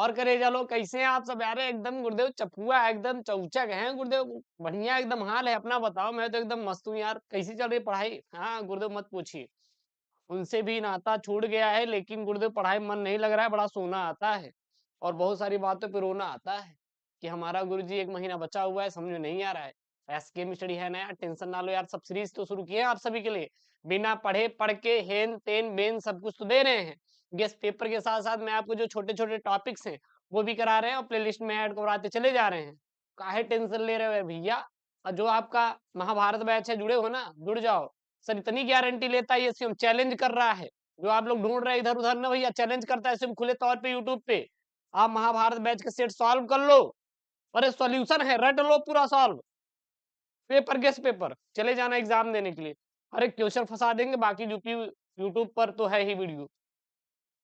और करेजा लो, कैसे हैं आप सब यार? एकदम गुरुदेव चपुआ, एकदम चौचक हैं गुरुदेव, बढ़िया एकदम हाल है। अपना बताओ, मैं तो एकदम मस्त हूँ यार। कैसी चल रही है पढ़ाई? हाँ गुरुदेव मत पूछिए, उनसे भी नाता छूट गया है, लेकिन गुरुदेव पढ़ाई में मन नहीं लग रहा है, बड़ा सोना आता है और बहुत सारी बातों पे रोना आता है कि हमारा गुरुजी 1 महीना बचा हुआ है, समझ में नहीं आ रहा है। केमिस्ट्री है ना यार, टेंशन ना लो यार, सब सीरीज तो शुरू किए हैं आप सभी के लिए। बिना पढ़े पढ़ के हेन तेन बेन सब कुछ तो दे रहे हैं। गेस्ट पेपर के साथ साथ मैं आपको जो छोटे छोटे टॉपिक्स हैं वो भी करा रहे हैं और प्लेलिस्ट में ऐड करवाते चले जा रहे हैं। काहे टेंशन ले रहे हो भैया? और जो आपका महाभारत बैच है, जुड़े हो ना, जुड़ जाओ। सर इतनी गारंटी लेता है, ये स्वयं चैलेंज कर रहा है। जो आप लोग ढूंढ रहे हैं इधर उधर ना भैया, चैलेंज करता है स्वयं खुले तौर पे यूट्यूब पे। आप महाभारत बैच के सेट सॉल्व कर लो, अरे सॉल्यूशन है, रट लो पूरा सॉल्व। पेपर गेस्ट पेपर चले जाना एग्जाम देने के लिए। अरे क्वेश्चन फंसा देंगे, बाकी यूट्यूब पर तो है ही वीडियो।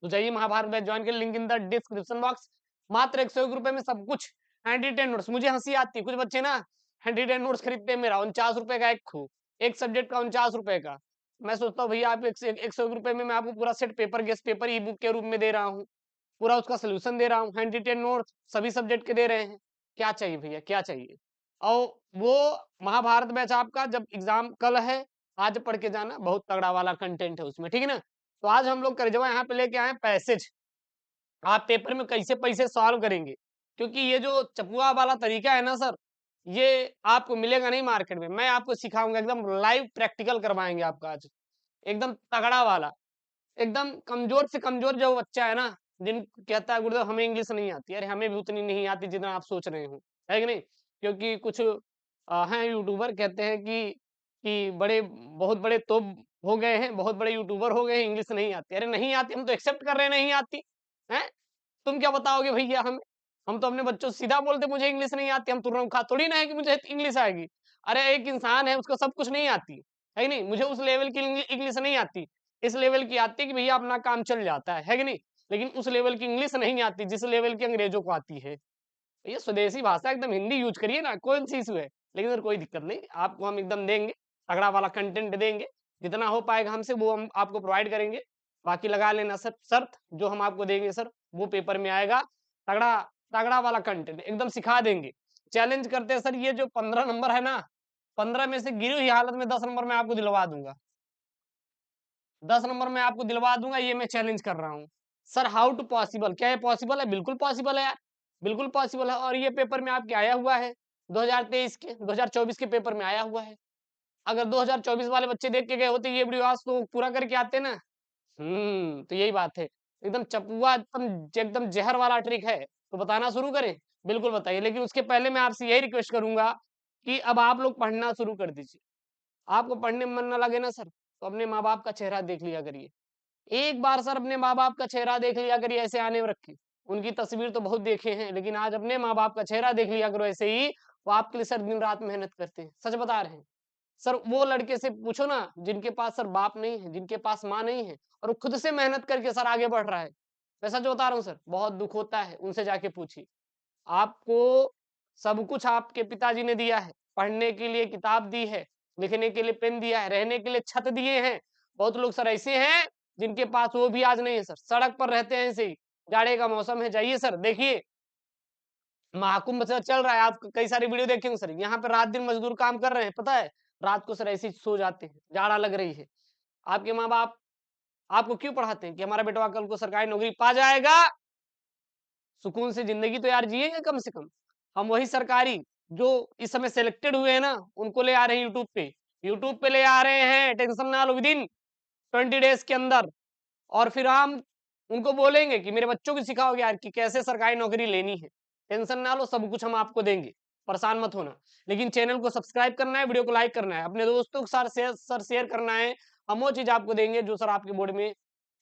तो जाइए महाभारत बैच ज्वाइन के, link in the description box. मात्र 101 रुपए में सब कुछ, हैंडी टेन नोट्स। मुझे हंसी आती है, कुछ बच्चे ना हैंडी टेन नोट्स खरीदते हैं मेरा 49 रुपए का एक सब्जेक्ट का 49 रुपए का। मैं सोचता हूँ भैया आप 101 रुपए में मैं आपको पूरा सेट पेपर गेस्ट पेपर ई बुक के रूप में दे रहा हूँ, पूरा उसका सोल्यूशन दे रहा हूँ, हैंडी टेन नोट्स सभी सब्जेक्ट के दे रहे हैं। क्या चाहिए भैया, क्या चाहिए? और वो महाभारत बैच आपका जब एग्जाम कल है, आज पढ़ के जाना, बहुत तगड़ा वाला कंटेंट है उसमें, ठीक है ना? तो आज हम लोग करजवा यहाँ पे लेके आए पैसेज। आप पेपर में कैसे पैसे सॉल्व करेंगे, क्योंकि ये जो चपुआ वाला तरीका है ना सर, ये आपको मिलेगा नहीं मार्केट में। मैं आपको सिखाऊंगा, एकदम लाइव प्रैक्टिकल करवाएंगे आपका आज, एकदम तगड़ा वाला। एकदम कमजोर से कमजोर जो बच्चा है ना, जिन कहता है गुरुदेव हमें इंग्लिश नहीं आती, अरे हमें भी उतनी नहीं आती जितना आप सोच रहे हो, है कि नहीं? क्योंकि कुछ हैं यूट्यूबर कहते हैं कि बड़े बहुत बड़े तो हो गए हैं, बहुत बड़े यूट्यूबर हो गए हैं, इंग्लिश नहीं आती। अरे नहीं आती, हम तो एक्सेप्ट कर रहे हैं नहीं आती है। तुम क्या बताओगे भैया हमें? हम तो अपने बच्चों से सीधा बोलते मुझे इंग्लिश नहीं आती, हम तुरंत खा थोड़ी ना है कि मुझे इंग्लिश आएगी। अरे एक इंसान है, उसको सब कुछ नहीं आती है कि नहीं? मुझे उस लेवल की इंग्लिश नहीं आती, इस लेवल की आती है कि भैया अपना काम चल जाता है कि नहीं? लेकिन उस लेवल की इंग्लिश नहीं आती जिस लेवल की अंग्रेजों को आती है। ये स्वदेशी भाषा एकदम हिंदी यूज करिए ना, कौन सी इशू है? लेकिन सर कोई दिक्कत नहीं, आपको हम एकदम देंगे, तगड़ा वाला कंटेंट देंगे। जितना हो पाएगा हमसे वो हम आपको प्रोवाइड करेंगे। बाकी लगा लेना सर शर्त, जो हम आपको देंगे सर वो पेपर में आएगा। तगड़ा तगड़ा वाला कंटेंट एकदम सिखा देंगे। चैलेंज करते हैं सर, ये जो 15 नंबर है ना, 15 में से गिरी हुई हालत में 10 नंबर मैं आपको दिलवा दूंगा। 10 नंबर मैं आपको दिलवा दूंगा, ये मैं चैलेंज कर रहा हूँ। Sir how to possible? क्या ये पॉसिबल है? बिल्कुल पॉसिबल है यार, बिल्कुल पॉसिबल है। और ये पेपर में आपके आया हुआ है 2023 के, 2024 के पेपर में आया हुआ है। अगर 2024 वाले बच्चे देख के गए होते ये वीडियो, आज तो पूरा करके आते ना। तो यही बात है। एकदम चपुआ, एकदम एकदम जहर वाला ट्रिक है। तो बताना शुरू करें? बिल्कुल बताइए, लेकिन उसके पहले मैं आपसे यही रिक्वेस्ट करूंगा कि अब आप लोग पढ़ना शुरू कर दीजिए। आपको पढ़ने में मन ना लगे ना सर, तो अपने माँ बाप का चेहरा देख लिया करिए। एक बार सर अपने माँ बाप का चेहरा देख लिया करिए, ऐसे आने में रखी। उनकी तस्वीर तो बहुत देखे हैं, लेकिन आज अपने माँ बाप का चेहरा देख लिया करो ऐसे ही। वो आपके लिए सर दिन रात मेहनत करते हैं, सच बता रहे हैं। सर वो लड़के से पूछो ना जिनके पास सर बाप नहीं है, जिनके पास माँ नहीं है, और वो खुद से मेहनत करके सर आगे बढ़ रहा है। मैं सच बता रहा हूँ सर, बहुत दुख होता है, उनसे जाके पूछिए। आपको सब कुछ आपके पिताजी ने दिया है, पढ़ने के लिए किताब दी है, लिखने के लिए पेन दिया है, रहने के लिए छत दिए हैं। बहुत लोग सर ऐसे हैं जिनके पास वो भी आज नहीं है सर, सड़क पर रहते हैं ऐसे ही। जाड़े का मौसम है, जाइए सर देखिए, महाकुंभ सर चल रहा है, आप कई सारी वीडियो देखे होंगे सर, यहाँ पे रात दिन मजदूर काम कर रहे हैं, पता है? रात को सर ऐसे ही सो जाते हैं, जाड़ा लग रही है। आपके माँ बाप आपको क्यों पढ़ाते हैं कि हमारा बेटवा कल को सरकारी नौकरी पा जाएगा, सुकून से जिंदगी तो यार जिएगा कम से कम। हम वही सरकारी जो इस समय सिलेक्टेड हुए हैं ना, उनको ले आ रहे हैं यूट्यूब पे, यूट्यूब पे ले आ रहे हैं, टेंशन ना लो, विदिन 20 डेज के अंदर। और फिर हम उनको बोलेंगे कि मेरे बच्चों को सिखाओगे यार कि कैसे सरकारी नौकरी लेनी है। टेंशन ना लो, सब कुछ हम आपको देंगे, परेशान मत होना। लेकिन चैनल को सब्सक्राइब करना है, वीडियो को लाइक करना है, अपने दोस्तों के साथ शेयर करना है। हम वो चीज आपको देंगे जो सर आपके बोर्ड में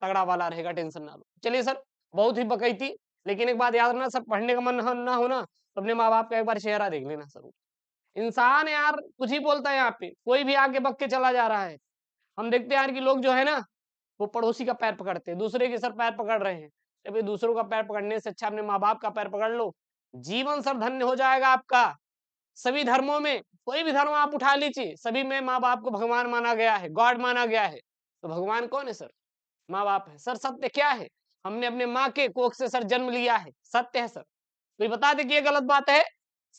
तगड़ा वाला रहेगा, टेंशन ना लो। चलिए सर, बहुत ही बकई थी, लेकिन एक बात याद रखना सर, पढ़ने का मन ना हो ना, तो अपने माँ बाप का एक बार चेहरा देख लेना सर। इंसान है यार, कुछ ही बोलता है यहाँ पे, कोई भी आगे बक के चला जा रहा है। हम देखते हैं यार कि लोग जो है ना, वो पड़ोसी का पैर पकड़ते हैं, दूसरे के सर पैर पकड़ रहे हैं। अभी दूसरों का पैर पकड़ने से अच्छा अपने माँ बाप का पैर पकड़ लो, जीवन सर धन्य हो जाएगा आपका। सभी धर्मों में कोई भी धर्म आप उठा लीजिए, सभी में माँ बाप को भगवान माना गया है, गॉड माना गया है। तो भगवान कौन है सर? माँ बाप है सर। सत्य क्या है? हमने अपने माँ के कोख से सर जन्म लिया है, सत्य है सर। कोई बता दे कि ये गलत बात है?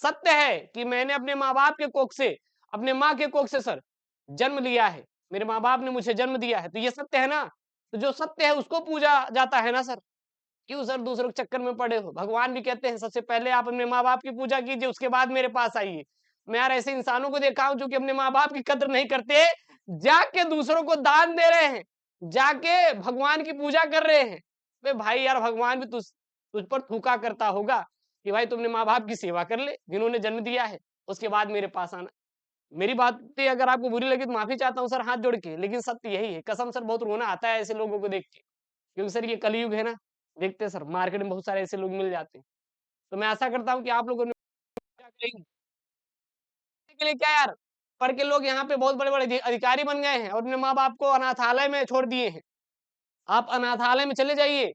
सत्य है कि मैंने अपने माँ बाप के कोख से, अपने माँ के कोख से सर जन्म लिया है, मेरे माँ बाप ने मुझे जन्म दिया है, तो ये सत्य है ना। तो जो सत्य है उसको पूजा जाता है ना सर। क्यों सर दूसरों के चक्कर में पड़े हो? भगवान भी कहते हैं सबसे पहले आप अपने माँ बाप की पूजा कीजिए, उसके बाद मेरे पास आइए। मैं यार ऐसे इंसानों को देखा हूं जो कि अपने माँ बाप की कद्र नहीं करते, जाके दूसरों को दान दे रहे हैं, जाके भगवान की पूजा कर रहे हैं। बे भाई यार, भगवान भी तुझ तुझ पर थूका करता होगा कि भाई तुमने माँ बाप की सेवा कर ले जिन्होंने जन्म दिया है, उसके बाद मेरे पास आना। मेरी बातें अगर आपको बुरी लगी तो माफी चाहता हूँ सर, हाथ जोड़ के, लेकिन सत्य यही है। कसम सर, बहुत रोना आता है ऐसे लोगों को देख के, क्योंकि सर ये कलयुग है ना। देखते हैं सर, मार्केट में बहुत सारे ऐसे लोग मिल जाते हैं। तो मैं आशा करता हूँ कि आप लोगों ने क्या करेंगे के लिए, क्या यार, पढ़ के लोग यहाँ पे बहुत बड़े बड़े अधिकारी बन गए हैं और अपने माँ बाप को अनाथालय में छोड़ दिए हैं। आप अनाथालय में चले जाइए,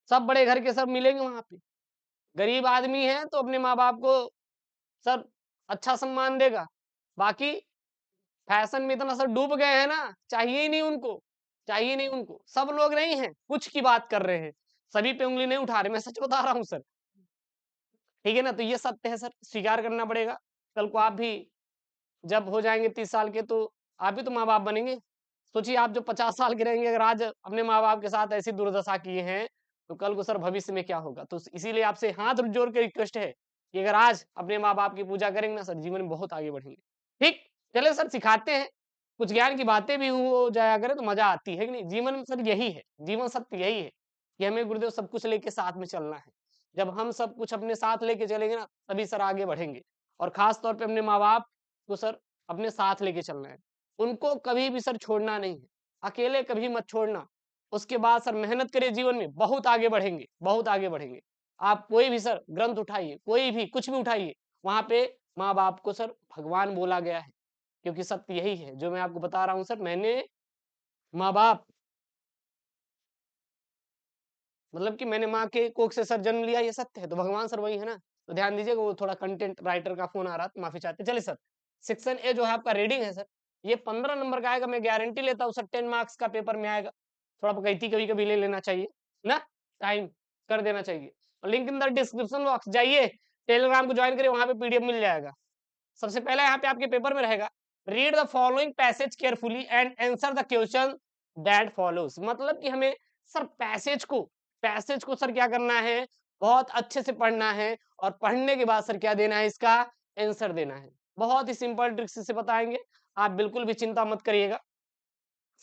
सब बड़े घर के सब मिलेंगे वहां पे। गरीब आदमी है तो अपने माँ बाप को सर अच्छा सम्मान देगा। बाकी फैशन में इतना सर डूब गए हैं ना, चाहिए ही नहीं उनको, चाहिए नहीं उनको। सब लोग नहीं है, कुछ की बात कर रहे हैं, सभी पे उंगली नहीं उठा रहे, मैं सच बता रहा हूँ सर। ठीक है ना, तो ये सत्य है सर, स्वीकार करना पड़ेगा। कल को आप भी जब हो जाएंगे 30 साल के, तो आप भी तो माँ बाप बनेंगे। सोचिए आप जो 50 साल के रहेंगे, अगर आज अपने माँ बाप के साथ ऐसी दुर्दशा किए हैं, तो कल को सर भविष्य में क्या होगा। तो इसीलिए आपसे हाथ जोड़ के रिक्वेस्ट है कि अगर आज अपने माँ बाप की पूजा करेंगे ना सर, जीवन में बहुत आगे बढ़ेंगे। ठीक, चले सर, सिखाते हैं, कुछ ज्ञान की बातें भी हो जाया करे तो मजा आती है कि नहीं। जीवन में सर यही है, जीवन सत्य यही है कि हमें गुरुदेव सब कुछ लेके साथ में चलना है। जब हम सब कुछ अपने साथ लेके चलेंगे ना, तभी सर आगे बढ़ेंगे। और खास तौर पे अपने माँ बाप को सर अपने साथ लेके चलना है, उनको कभी भी सर छोड़ना नहीं है, अकेले कभी मत छोड़ना। उसके बाद सर मेहनत करिए, जीवन में बहुत आगे बढ़ेंगे, बहुत आगे बढ़ेंगे। आप कोई भी सर ग्रंथ उठाइए, कोई भी कुछ भी उठाइए, वहां पे माँ बाप को सर भगवान बोला गया है, क्योंकि सत्य यही है जो मैं आपको बता रहा हूँ सर। मैंने माँ बाप, मतलब कि मैंने माँ के कोख से सर जन्म लिया, ये सत्य है, तो भगवान सर वही है ना। तो ध्यान दीजिएगा, वो थोड़ा कंटेंट राइटर का फोन आ रहा था, माफी चाहते। चलिए सर, सेक्शन ए जो है आपका रीडिंग है सर, ये 15 नंबर का आएगा, मैं गारंटी लेता हूँ सर 10 मार्क्स का पेपर में आएगा। थोड़ा गलती कभी कभी ले लेना चाहिए ना, टाइम कर देना चाहिए। Link in the description box, जाइए टेलीग्राम को ज्वाइन करिए, वहां पे पीडीएफ मिल जाएगा। सबसे पहले यहाँ पे आपके पेपर में रहेगा, read the following passage carefully and answer the question that follows. मतलब कि हमें सर पैसेज को सर क्या करना है, बहुत अच्छे से पढ़ना है, और पढ़ने के बाद सर क्या देना है, इसका आंसर देना है। बहुत ही सिंपल ट्रिक से बताएंगे, आप बिल्कुल भी चिंता मत करिएगा।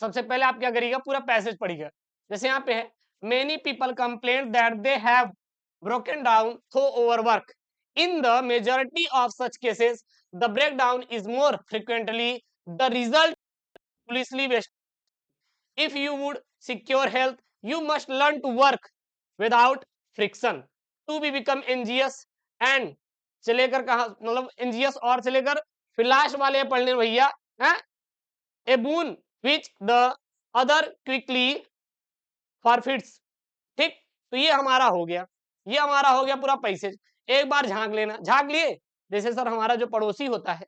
सबसे पहले आप क्या करिएगा, पूरा पैसेज पढ़िएगा। जैसे यहाँ पे है, many people complain that they have broken down through overwork. In the majority of such cases the breakdown is more frequently the result foolishly wasted. If you would secure health, you must learn to work without friction to be become envious and चलेकर कहा, मतलब envious और चलेकर फिर last वाले पढ़ने भैया, हैं, a boon which the other quickly forfeits। ठीक, तो ये हमारा हो गया, ये हमारा हो गया पूरा पैसे। एक बार झांक लेना, झांक लिए। जैसे सर हमारा जो पड़ोसी होता है,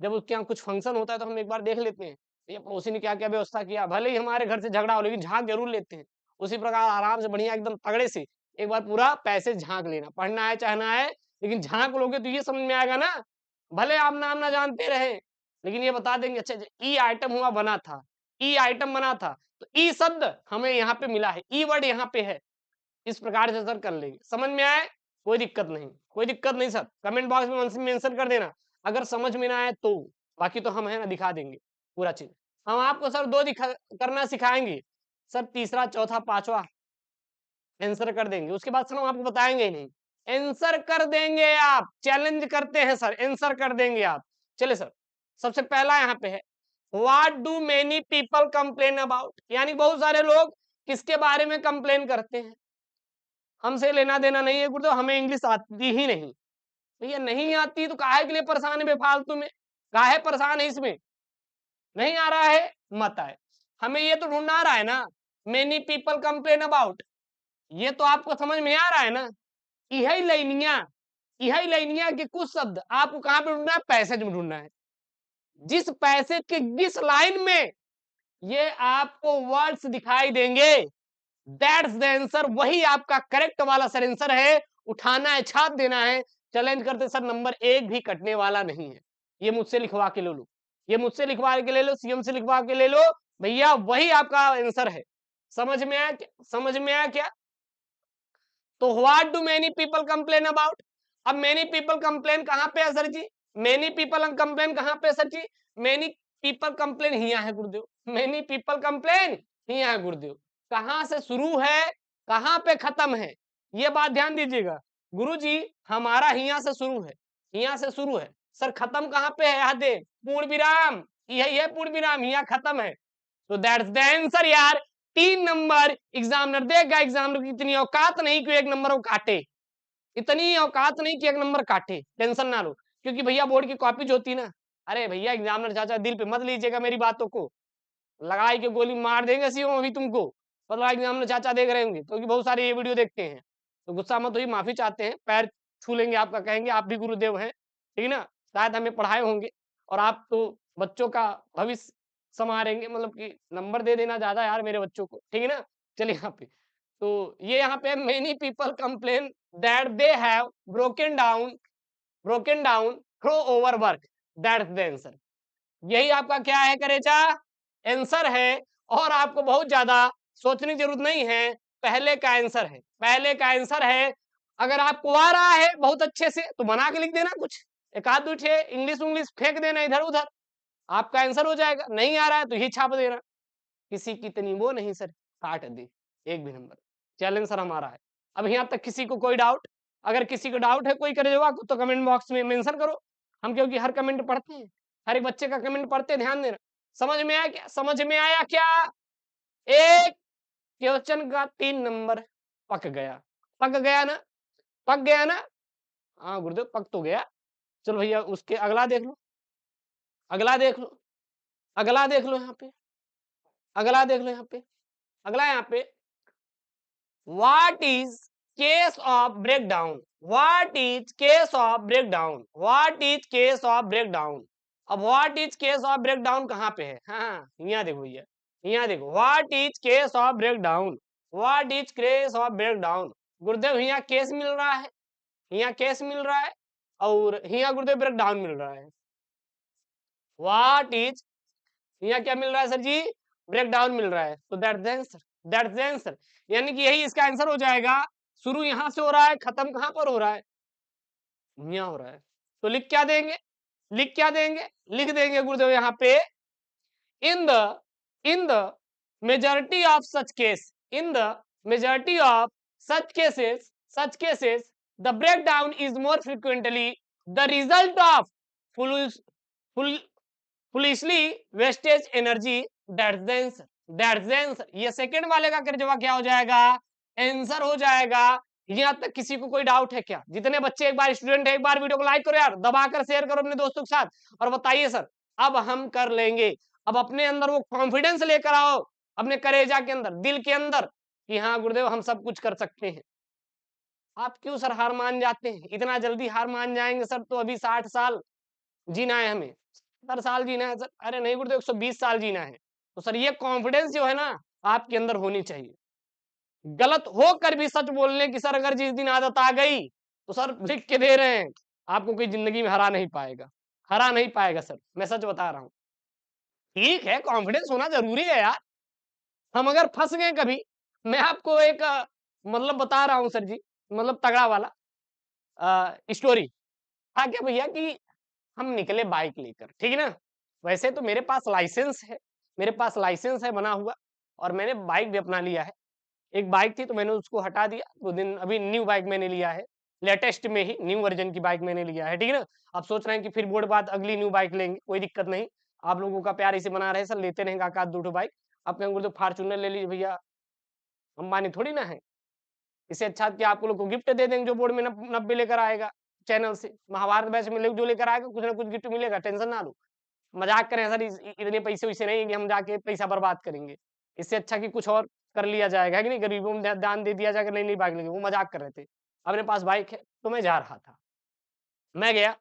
जब उसके यहाँ कुछ फंक्शन होता है तो हम एक बार देख लेते हैं ये पड़ोसी ने क्या क्या व्यवस्था किया, भले ही हमारे घर से झगड़ा हो लेकिन झांक जरूर लेते हैं। उसी प्रकार आराम से बढ़िया एकदम तगड़े से एक बार पूरा पैसे झांक लेना, पढ़ना है चाहना है, लेकिन झांक लोगे तो ये समझ में आएगा ना। भले आप नाम ना जानते रहे, लेकिन ये बता देंगे अच्छा ई आइटम हुआ बना था, ई आइटम बना था, तो ई शब्द हमें यहाँ पे मिला है, ई वर्ड यहाँ पे है। इस प्रकार से सर कर लेंगे, समझ में आए, कोई दिक्कत नहीं, कोई दिक्कत नहीं सर। कमेंट बॉक्स में मेंशन कर देना अगर समझ में ना आए तो। बाकी तो हम है ना दिखा देंगे पूरा चीज। हम आपको सर दो दिखा करना सिखाएंगे सर, तीसरा चौथा पांचवा आंसर कर देंगे, उसके बाद सर हम आपको बताएंगे ही नहीं, आंसर कर देंगे। आप चैलेंज करते हैं सर, आंसर कर देंगे आप। चले सर, सबसे पहला यहाँ पे है, what do many people complain about. यानी बहुत सारे लोग किसके बारे में कंप्लेन करते हैं। हमसे लेना देना नहीं है गुरुदेव, हमें इंग्लिश आती ही नहीं। भैया नहीं आती तो काहे के लिए परेशान है बेफालतू में, काहे परेशान है इसमें। नहीं आ रहा है मत आए, हमें ये तो ढूंढना आ रहा है ना, मेनी पीपल कंप्लेन अबाउट, ये तो आपको समझ में आ रहा है ना। यही लाइनिया, यही लाइनिया के कुछ शब्द आपको कहां पे ढूंढना है, पैसेज में ढूंढना है। जिस पैसेज के जिस लाइन में ये आपको वर्ड्स दिखाई देंगे, दैट्स द आंसर, वही आपका करेक्ट वाला सर आंसर है। उठाना है, छाप देना है। चैलेंज करते सर, नंबर एक भी कटने वाला नहीं है। ये मुझसे लिखवा के ले लो, ये मुझसे लिखवा के ले लो, सीएम से लिखवा के ले लो भैया, वही आपका आंसर है। समझ में आया क्या? समझ में आया क्या? तो what do many people complain about? अब मेनी पीपल कंप्लेन कहां पे है सर जी? मेनी पीपल कंप्लेन कहां पे है सर जी? मेनी पीपल कंप्लेन हिया है गुरुदेव, मेनी पीपल कंप्लेन हिया है गुरुदेव। कहां से शुरू है, कहां पे खत्म है, ये बात ध्यान दीजिएगा। गुरुजी हमारा हिया से शुरू है, हिया से शुरू है सर, खत्म कहां पे है? यहाँ दे पूर्ण विराम, यही है पूर्ण विराम, हिया खत्म है। तो दैट्स द आंसर यार। 3 नंबर एग्जामिनर देगा, एग्जामिनर की इतनी औकात नहीं कि एक नंबर को काटे, इतनी औकात नहीं कि एक नंबर काटे, टेंशन ना लो। क्योंकि भैया बोर्ड की कॉपी जो होती ना, अरे भैया एग्जामिनर चाचा दिल पे मत लीजिएगा मेरी बातों को, लगाई के गोली मार देंगे सीओ अभी तुमको, मतलब एग्जामिनर चाचा देख रहे होंगे क्योंकि बहुत सारे ये वीडियो देखते हैं। तो गुस्सा मत होइए, माफी चाहते हैं, पैर छू लेंगे आपका, कहेंगे आप भी गुरुदेव हैं, ठीक है ना, शायद हमें पढ़ाए होंगे और आप तो बच्चों का भविष्य संवारेंगे, मतलब कि नंबर दे देना ज्यादा यार मेरे बच्चों को, ठीक है ना। चलिए यहाँ पे, तो ये यहाँ पे many people complain that they have broken down through over work, that's the answer. यही आपका क्या है करेचा, आंसर है। और आपको बहुत ज्यादा सोचने की जरूरत नहीं है, पहले का आंसर है, पहले का आंसर है। अगर आपको आ रहा है बहुत अच्छे से तो बना के लिख देना, कुछ एक आध दूठे इंग्लिश उंग्लिश फेंक देना इधर उधर, आपका आंसर हो जाएगा। नहीं आ रहा है तो ही छाप देना, किसी की इतनी वो नहीं सर, काट दे एक भी नंबर। चैलेंज सर हमारा है। अब यहाँ तक किसी को कोई डाउट? अगर किसी को डाउट है कोई करेगा तो कमेंट बॉक्स में मेंशन करो, हम क्योंकि हर कमेंट पढ़ते हैं, हर एक बच्चे का कमेंट पढ़ते, ध्यान देना। समझ में आया क्या? समझ में आया क्या? एक क्वेश्चन का 3 नंबर पक गया, पक गया ना, पक गया ना। हाँ गुरुदेव पक तो गया। चलो भैया उसके अगला देख लो, अगला देख लो, अगला देख लो यहाँ पे, अगला देख लो यहाँ पे, अगला यहाँ पे, what is case of breakdown? What is case of breakdown? What is case of breakdown? अब what is case of breakdown कहाँ पे है? हाँ यहाँ देखो भैया, यहाँ देखो, what is case of breakdown, what is case of breakdown. गुरुदेव यहाँ केस मिल रहा है, यहाँ केस मिल रहा है, और यहाँ गुरुदेव ब्रेकडाउन मिल रहा है। व्हाट इज, यहाँ क्या मिल रहा है सर जी? ब्रेकडाउन मिल रहा है। तो that's the answer, that's the answer, यानी कि यही इसका आंसर हो जाएगा। शुरू यहां से हो रहा है, खत्म कहां पर हो रहा है? यहाँ हो रहा है। तो लिख क्या देंगे, लिख क्या देंगे? लिख देंगे गुरुदेव यहाँ पे, in the majority of such case, in the majority of such cases the breakdown is more frequently the result of foolish, fool, foolishly wastage energy, that's the answer, that's the answer। ये second वाले का जवाब क्या हो जाएगा? Answer हो जाएगा। यहाँ तक किसी को कोई डाउट है क्या? जितने बच्चे एक बार स्टूडेंट है, एक बार वीडियो को लाइक करो यार, दबाकर शेयर करो अपने दोस्तों के साथ और बताइए सर अब हम कर लेंगे। अब अपने अंदर वो कॉन्फिडेंस लेकर आओ, अपने करेजा के अंदर, दिल के अंदर, कि हाँ गुरुदेव हम सब कुछ कर सकते हैं। आप क्यों सर हार मान जाते हैं? इतना जल्दी हार मान जाएंगे सर तो अभी 60 साल जीना है हमें, 70 साल जीना है सर। अरे नहीं गुरुदेव 120 साल जीना है। तो सर ये कॉन्फिडेंस जो है ना आपके अंदर होनी चाहिए। गलत होकर भी सच बोलने की सर अगर जिस दिन आदत आ गई तो सर लिख के दे रहे हैं, आपको कोई जिंदगी में हरा नहीं पाएगा, हरा नहीं पाएगा सर, मैं सच बता रहा हूँ। ठीक है कॉन्फिडेंस होना जरूरी है यार। हम अगर फंस गए कभी, मैं आपको एक मतलब बता रहा हूँ सर जी, मतलब तगड़ा वाला स्टोरी था क्या भैया, कि हम निकले बाइक लेकर, ठीक है ना। वैसे तो मेरे पास लाइसेंस है, मेरे पास लाइसेंस है बना हुआ, और मैंने बाइक भी अपना लिया है। एक बाइक थी तो मैंने उसको हटा दिया, 2 दिन अभी न्यू बाइक मैंने लिया है, लेटेस्ट में ही न्यू वर्जन की बाइक मैंने लिया है, ठीक है ना। अब सोच रहे हैं कि फिर बोर्ड बाद अगली न्यू बाइक लेंगे, कोई दिक्कत नहीं। आप लोगों का प्यार इसे बना रहे सर, लेते रहेंगे आकाश 2 बाइक। आप कहेंगे तो फार्चूनर ले लीजिए भैया, अंबानी थोड़ी ना है। इससे अच्छा कि आप लोग को गिफ्ट दे देंगे, जो बोर्ड में 90 लेकर आएगा चैनल से, महाभारत बैच में जो लेकर आएगा कुछ ना कुछ गिफ्ट मिलेगा, टेंशन ना लो। मजाक करें सर, इतने पैसे वैसे नहीं कि हम जाके पैसा बर्बाद करेंगे। इससे अच्छा कि कुछ और कर लिया जाएगा, है कि नहीं, गरीबों में दान दे दिया जाएगा, नहीं बाइक लेंगे। वो मजाक कर रहे थे। अपने पास बाइक है तो मैं जा रहा था, मैं गया।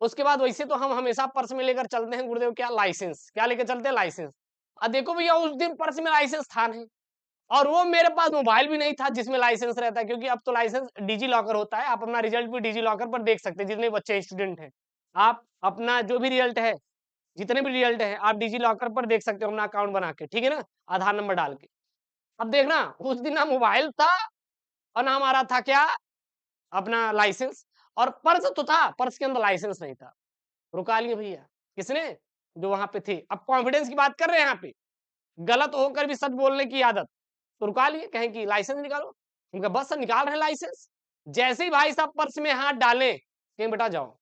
उसके बाद वैसे तो हम हमेशा पर्स में लेकर चलते हैं गुरुदेव, क्या लाइसेंस, क्या लेकर चलते हैं? लाइसेंस। अब देखो भैया उस दिन पर्स में लाइसेंस था नहीं, और वो मेरे पास मोबाइल भी नहीं था जिसमें लाइसेंस रहता है, क्योंकि अब तो लाइसेंस डिजी लॉकर होता है, आप अपना रिजल्ट भी डिजी लॉकर पर देख सकते हैं, जितने बच्चे स्टूडेंट हैं। आप अपना जो भी रिजल्ट है, जितने भी रिजल्ट है, आप डिजी लॉकर पर देख सकते हो अपना अकाउंट बना के, ठीक है ना? आधार नंबर डाल के। अब देखना, उस दिन ना मोबाइल था और ना हमारा था क्या, अपना लाइसेंस, और पर्स तो था, पर्स के अंदर लाइसेंस नहीं था। रुका लिए भैया। किसने? जो वहां पे थे। अब कॉन्फिडेंस की बात कर रहे हैं यहाँ पे, गलत होकर भी सच बोलने की आदत। तो रुका लिए, कहें कि लाइसेंस निकालो। उनका बस सर निकाल रहे हैं लाइसेंस। जैसे ही भाई साहब पर्स में हाथ डाले, कहें बेटा जाओ।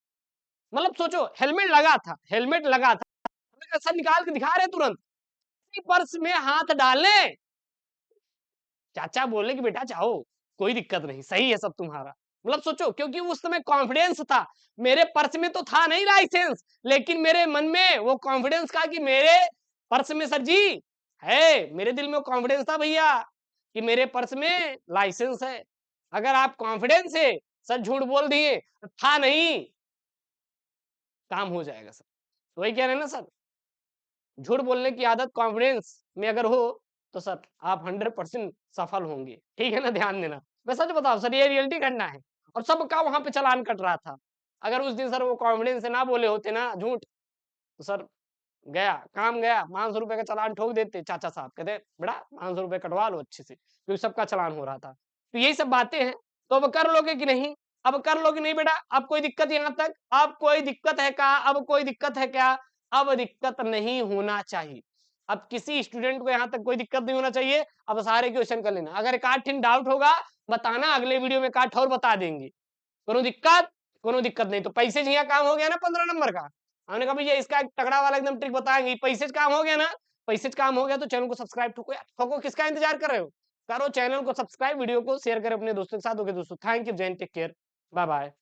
मतलब सोचो, हेलमेट लगा था, हेलमेट लगा था, हमने कहा, सर निकाल के दिखा रहे हैं तुरंत। पर्स में हाथ डाले, चाचा बोले कि बेटा जाओ, कोई दिक्कत नहीं, सही है सब तुम्हारा। मतलब सोचो, क्योंकि उस समय कॉन्फिडेंस था। मेरे पर्स में तो था नहीं लाइसेंस, लेकिन मेरे मन में वो कॉन्फिडेंस था कि मेरे पर्स में सर जी है। मेरे दिल में वो कॉन्फिडेंस था भैया कि मेरे पर्स में लाइसेंस है। अगर आप कॉन्फिडेंस से सर झूठ बोल दिए, तो था नहीं, काम हो जाएगा सर। तो वही कह रहे हैं ना सर, झूठ बोलने की आदत कॉन्फिडेंस में अगर हो, तो सर आप 100% सफल होंगे। ठीक है ना? ध्यान देना। मैं सच बताऊं सर, ये रियलिटी घटना है, और सबका वहां पे चालान कट रहा था। अगर उस दिन सर वो कॉन्फिडेंस से ना बोले होते ना झूठ, तो सर गया काम गया, 500 रुपए का चालान ठोक देते चाचा साहब, कहते बेटा 500 रुपए कटवा लो अच्छे से, क्योंकि सबका चालान हो रहा था। तो यही सब बातें हैं। तो अब कर लोगे कि नहीं? अब कर लोगे नहीं बेटा? अब कोई दिक्कत यहाँ तक? अब कोई दिक्कत है क्या? अब कोई दिक्कत है क्या? अब दिक्कत नहीं होना चाहिए। अब किसी स्टूडेंट को यहाँ तक कोई दिक्कत नहीं होना चाहिए। अब सारे क्वेश्चन कर लेना, अगर एक आध ठिन डाउट होगा बताना, अगले वीडियो में एक आध और बता देंगे। कोनो दिक्कत? कोनो दिक्कत नहीं। तो पैसे से यहाँ काम हो गया ना 15 नंबर का। हमने कहा भैया इसका एक तगड़ा वाला एकदम ट्रिक बताएंगे, पैसे से काम हो गया ना? पैसे से काम हो गया तो चैनल को सब्सक्राइब ठोको यार, ठोको, किसका इंतजार कर रहे हो? करो चैनल को सब्सक्राइब, वीडियो को शेयर करें अपने दोस्तों के साथ। ओके दोस्तों, thank you, Jain, take care, bye bye.